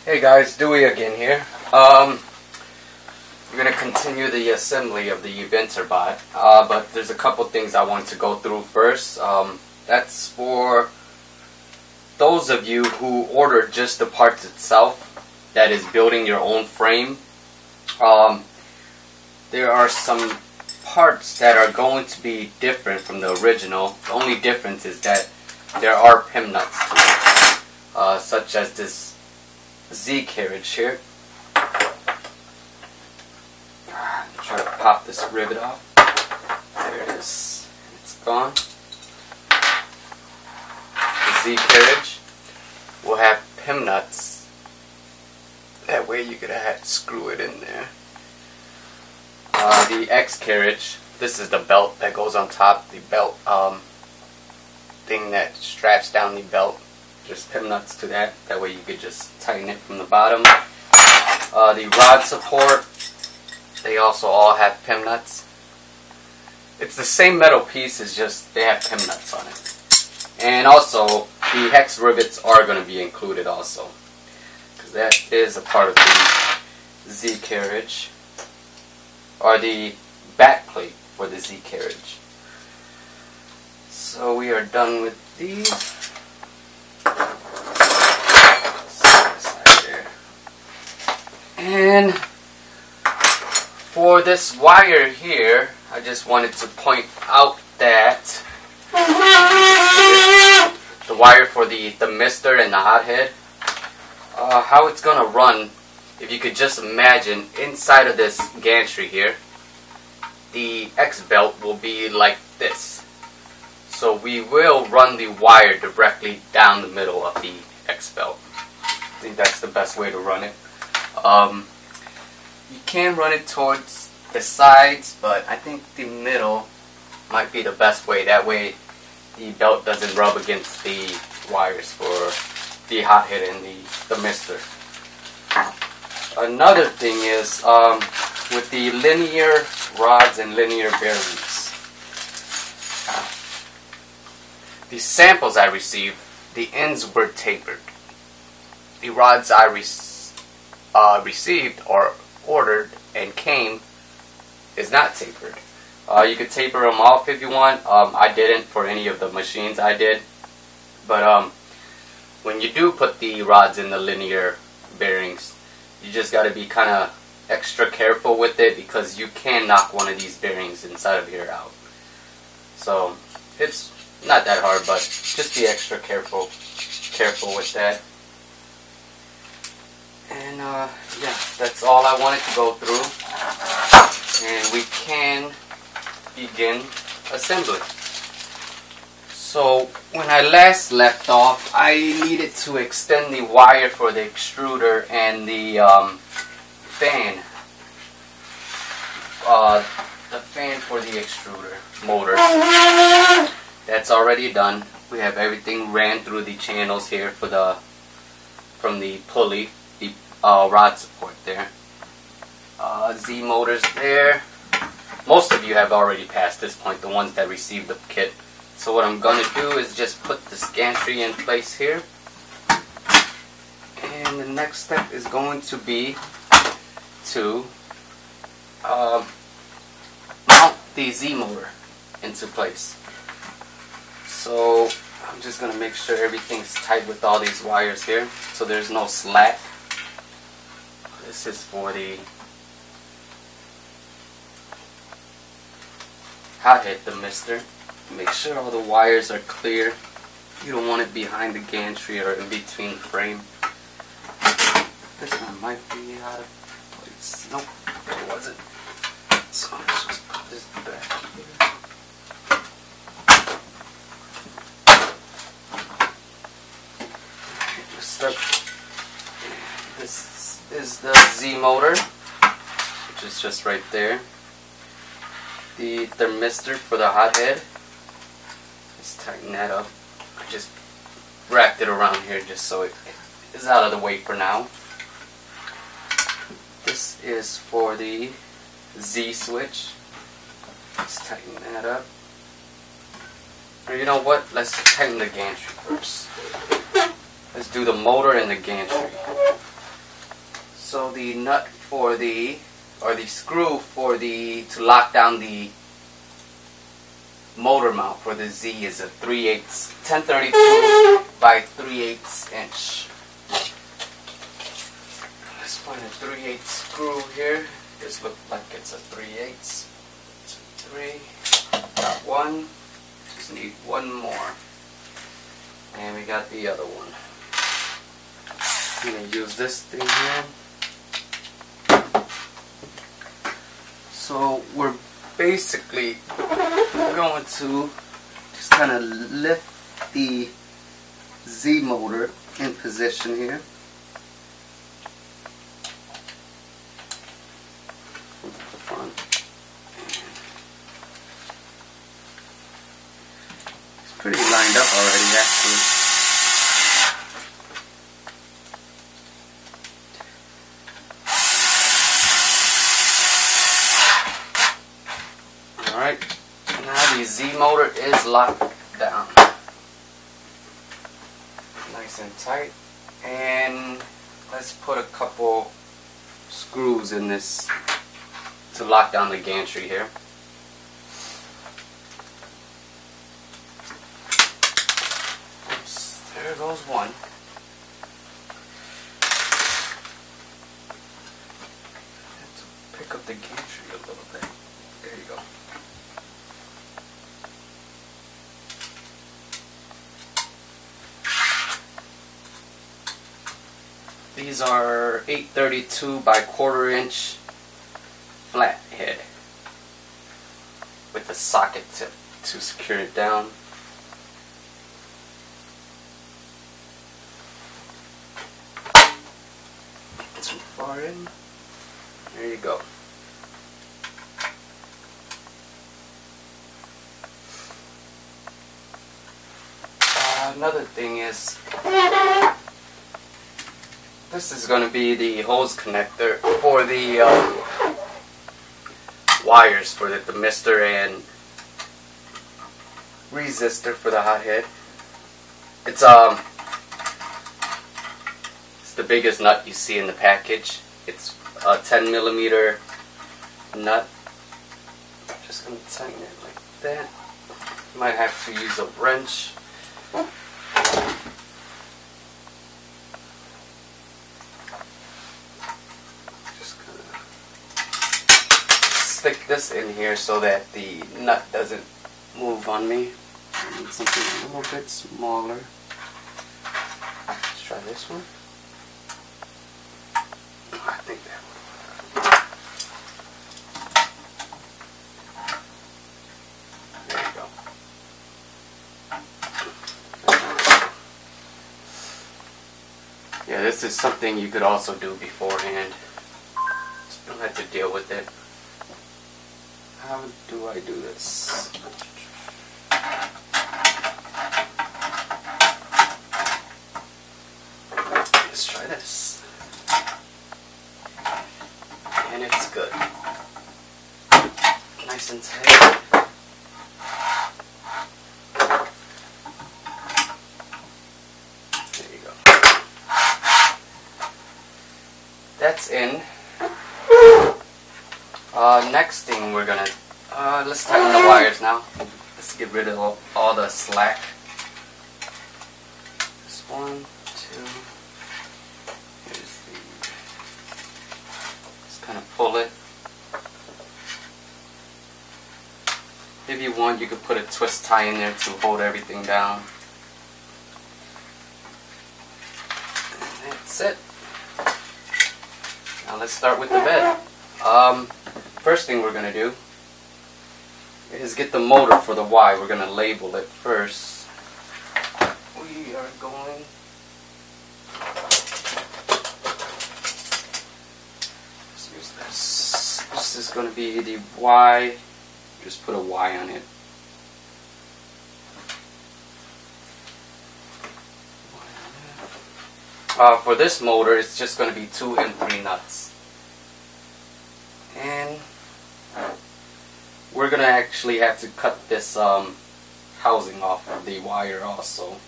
Hey guys, Dewey again here. We're going to continue the assembly of the Eventorbot, but there's a couple things I want to go through first. That's for those of you who ordered just the parts itself, that is building your own frame. There are some parts that are going to be different from the original. The only difference is that there are pin nuts to it, such as this Z carriage here. Try to pop this rivet off. There it is. It's gone. The Z carriage will have pin nuts. That way you could screw it in there. The X carriage, this is the belt that goes on top. The belt thing that straps down the belt. There's pin nuts to that. That way you could just tighten it from the bottom. The rod support, they also all have pin nuts. It's the same metal piece, it's just they have pin nuts on it. And also, the hex rivets are going to be included also, because that is a part of the Z carriage, or the back plate for the Z carriage. So we are done with these. And for this wire here, I just wanted to point out that the wire for the mister and the hothead, how it's gonna run, if you could just imagine inside of this gantry here, the X belt will be like this. So we will run the wire directly down the middle of the X belt. I think that's the best way to run it. You can run it towards the sides, but I think the middle might be the best way. That way the belt doesn't rub against the wires for the hothead and the mister. Another thing is with the linear rods and linear bearings. The samples I received, the ends were tapered. The rods I received or ordered and came is not tapered. You could taper them off if you want. I didn't for any of the machines I did. But when you do put the rods in the linear bearings, you just got to be kind of extra careful with it, because you can knock one of these bearings inside of here out. So it's not that hard, but just be extra careful with that. And yeah, that's all I wanted to go through, and we can begin assembly. So when I last left off, I needed to extend the wire for the extruder and the fan. The fan for the extruder motor. That's already done. We have everything ran through the channels here for from the pulley. Rod support there. Z motors there. Most of you have already passed this point, the ones that received the kit. So what I'm going to do is just put this gantry in place here. And the next step is going to be to mount the Z motor into place. So I'm just going to make sure everything's tight with all these wires here, so there's no slack. This is for the hothead, the mister. Make sure all the wires are clear. You don't want it behind the gantry or in between the frame. This one might be out of place. Nope, it wasn't. So let's just put this back here. Let's start. This is the Z motor, which is just right there. The thermistor for the hothead. Let's tighten that up. I just wrapped it around here just so it is out of the way for now. This is for the Z switch. Let's tighten that up. Or you know what? Let's tighten the gantry first. Let's do the motor and the gantry. So the nut for the, or the screw for the, to lock down the motor mount for the Z is a 3/8, 1032 by 3/8 inch. Let's find a 3/8 screw here. This looks like it's a 3/8. 2, 3. Got one. Just need one more. And we got the other one. I'm going to use this thing here. So we're basically going to just kind of lift the Z motor in position here. The front. It's pretty lined up already, actually. Alright, now the Z motor is locked down. Nice and tight. And let's put a couple screws in this to lock down the gantry here. Oops, there goes one. I have to pick up the gantry a little bit. There you go. These are 832 by 1/4 inch flat head with the socket tip to secure it down. Too far in. There you go. Another thing is, this is going to be the hose connector for the wires for the thermistor and resistor for the hothead. It's the biggest nut you see in the package. It's a 10mm nut. Just going to tighten it like that. Might have to use a wrench. Stick this in here so that the nut doesn't move on me. I need something a little bit smaller. Let's try this one. I think that one. There you go. Yeah, this is something you could also do beforehand. Just don't have to deal with it. How do I do this? Let's try this. And it's good. Nice and tight. There you go. That's in. Next thing we're gonna, let's tighten the wires now. Let's get rid of all the slack. This 1, 2, here's the, just kind of pull it. If you want, you could put a twist tie in there to hold everything down. And that's it. Now let's start with the bed. First thing we're going to do is get the motor for the Y. We're going to label it first. We are going let's use this. This is going to be the Y. Just put a Y on it. For this motor, it's just going to be 2 and 3 nuts. And we're going to actually have to cut this housing off of the wire also.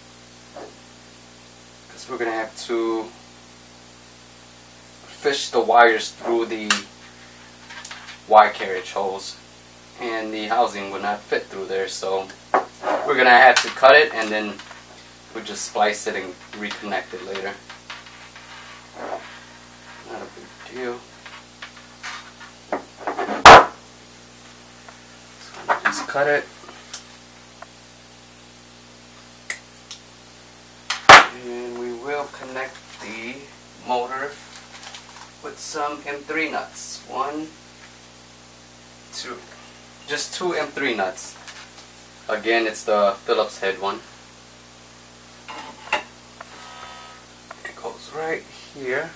Because we're going to have to fish the wires through the Y carriage holes, and the housing would not fit through there, so we're gonna have to cut it and then we'll just splice it and reconnect it later. Not a big deal. So I'll just cut it. And we will connect the motor with some M3 nuts. 1, 2. Just 2 M3 nuts. Again, it's the Phillips head one. It goes right here.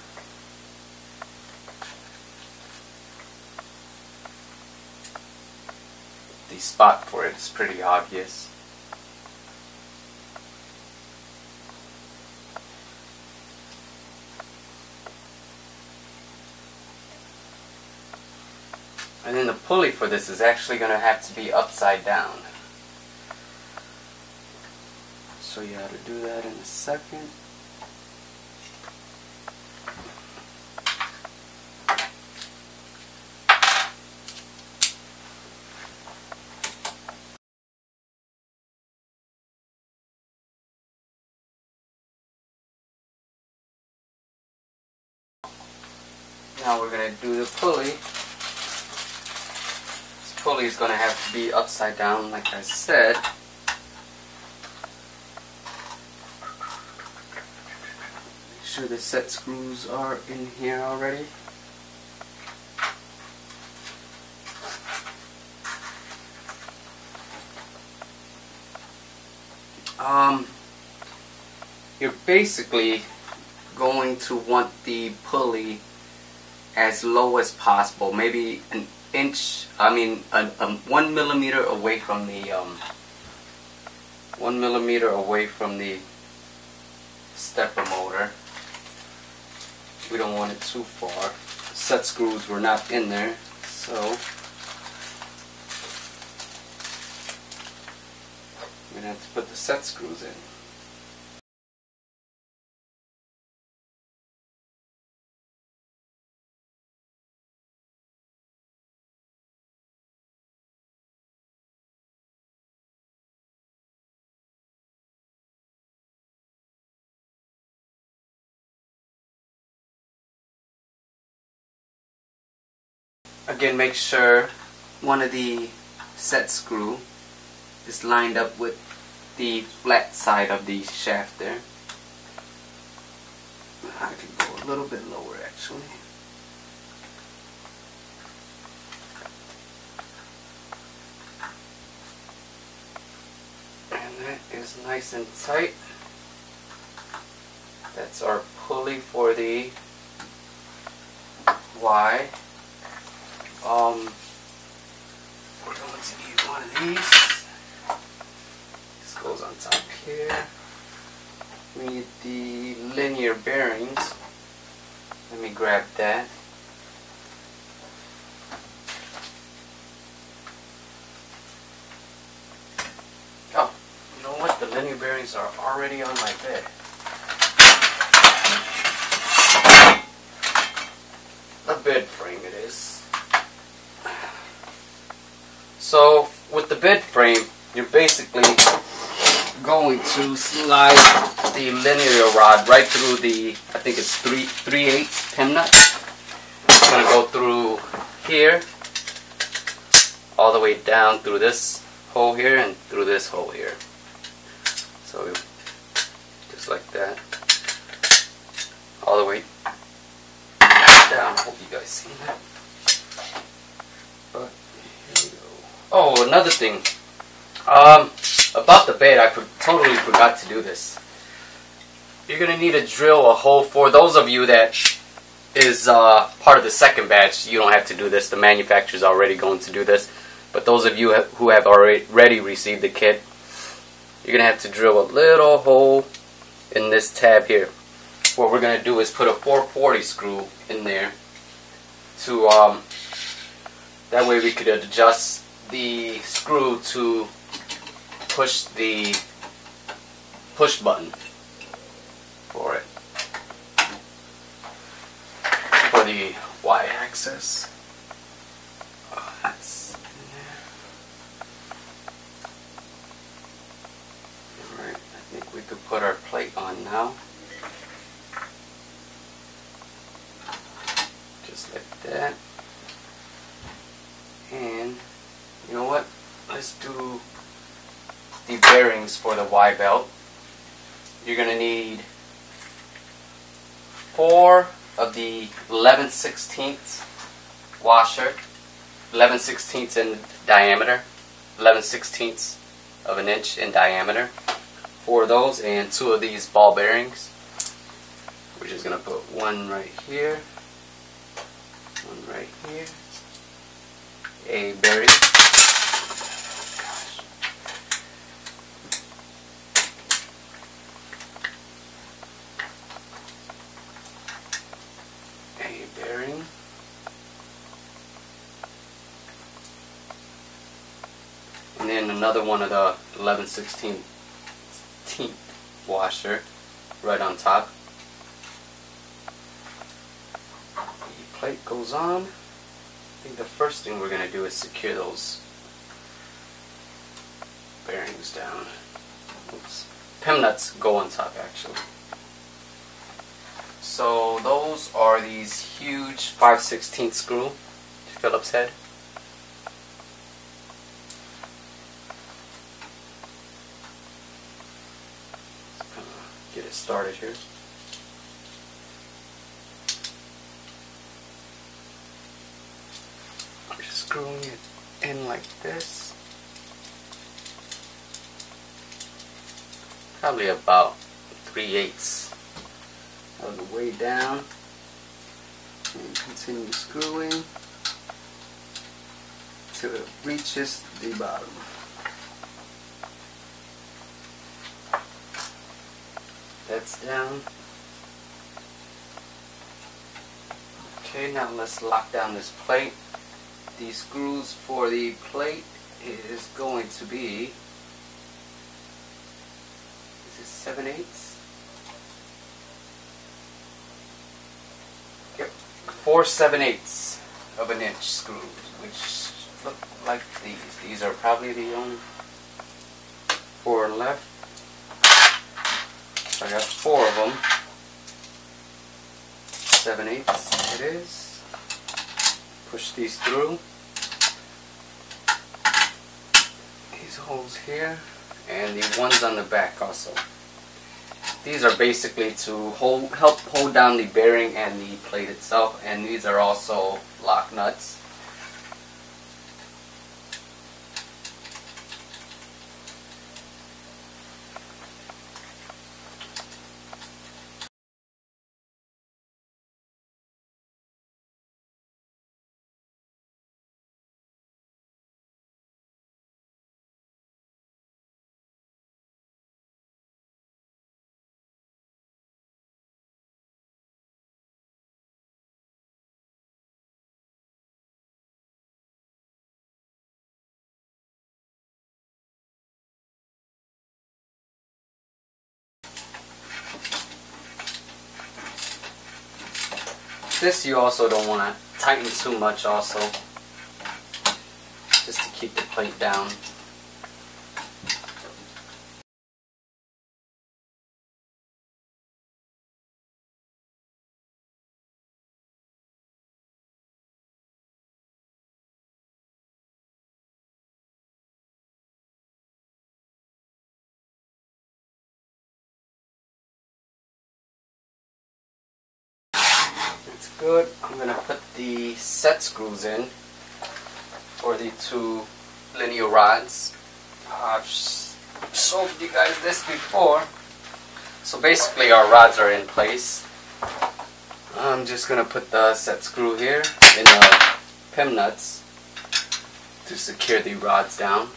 The spot for it is pretty obvious. And then the pulley for this is actually going to have to be upside down. I'll show you how to do that in a second. Now we're going to do the pulley. Pulley is going to have to be upside down, like I said. Make sure the set screws are in here already. You're basically going to want the pulley as low as possible, maybe an inch, 1 millimeter away from the 1 millimeter away from the stepper motor. We don't want it too far. Set screws were not in there, so we're gonna have to put the set screws in. Again, make sure one of the set screw is lined up with the flat side of the shaft there. I can go a little bit lower actually. And that is nice and tight. That's our pulley for the Y. We're going to need one of these. This goes on top here. We need the linear bearings. Let me grab that. Oh, you know what? The linear bearings are already on my bed. A bed frame it is. So with the bed frame, you're basically going to slide the linear rod right through the, I think it's 3/8 pin nut. It's going to go through here, all the way down through this hole here and through this hole here. So just like that, all the way down. I hope you guys see that. But here we go. Oh, another thing. About the bed, I totally forgot to do this. You're going to need to drill a hole. For those of you that is part of the second batch, you don't have to do this. The manufacturer's already going to do this. But those of you who have already received the kit, you're going to have to drill a little hole in this tab here. What we're going to do is put a 440 screw in there to that way we could adjust the screw to push the button for it. for the y-axis. That's in there. Alright, I think we could put our plate on now. Just like that. And you know what? Let's do the bearings for the Y belt. You're going to need 4 of the 11/16 washer, 11/16 in diameter, 11/16 of an inch in diameter. 4 of those, and 2 of these ball bearings. We're just going to put one right here, one right here, a bearing. Bearing, and then another one of the 11/16 washer right on top. The plate goes on. I think the first thing we're going to do is secure those bearings down. Oops. Pin nuts go on top actually. So those are these huge 5/16 screw Phillips head. Get it started here. I'm just screwing it in like this. Probably about 3/8 of the way down, and continue screwing till it reaches the bottom. That's down. Okay, now let's lock down this plate. The screws for the plate is going to be, is it 7/8? Yep, 4 7/8 of an inch screws, which look like these. These are probably the only 4 left. So I got 4 of them. 7/8 it is. Push these through. These holes here, and the ones on the back also. These are basically to help hold down the bearing and the plate itself, and these are also lock nuts. This you also don't want to tighten too much also, just to keep the plate down. It's good. I'm going to put the set screws in for the 2 linear rods. I've showed you guys this before. So basically our rods are in place. I'm just going to put the set screw here in the pin nuts to secure the rods down.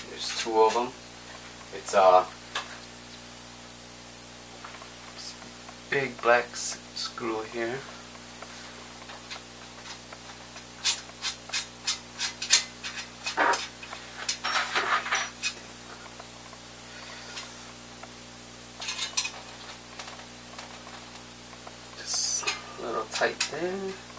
There's 2 of them. It's big black screw here. real tight there.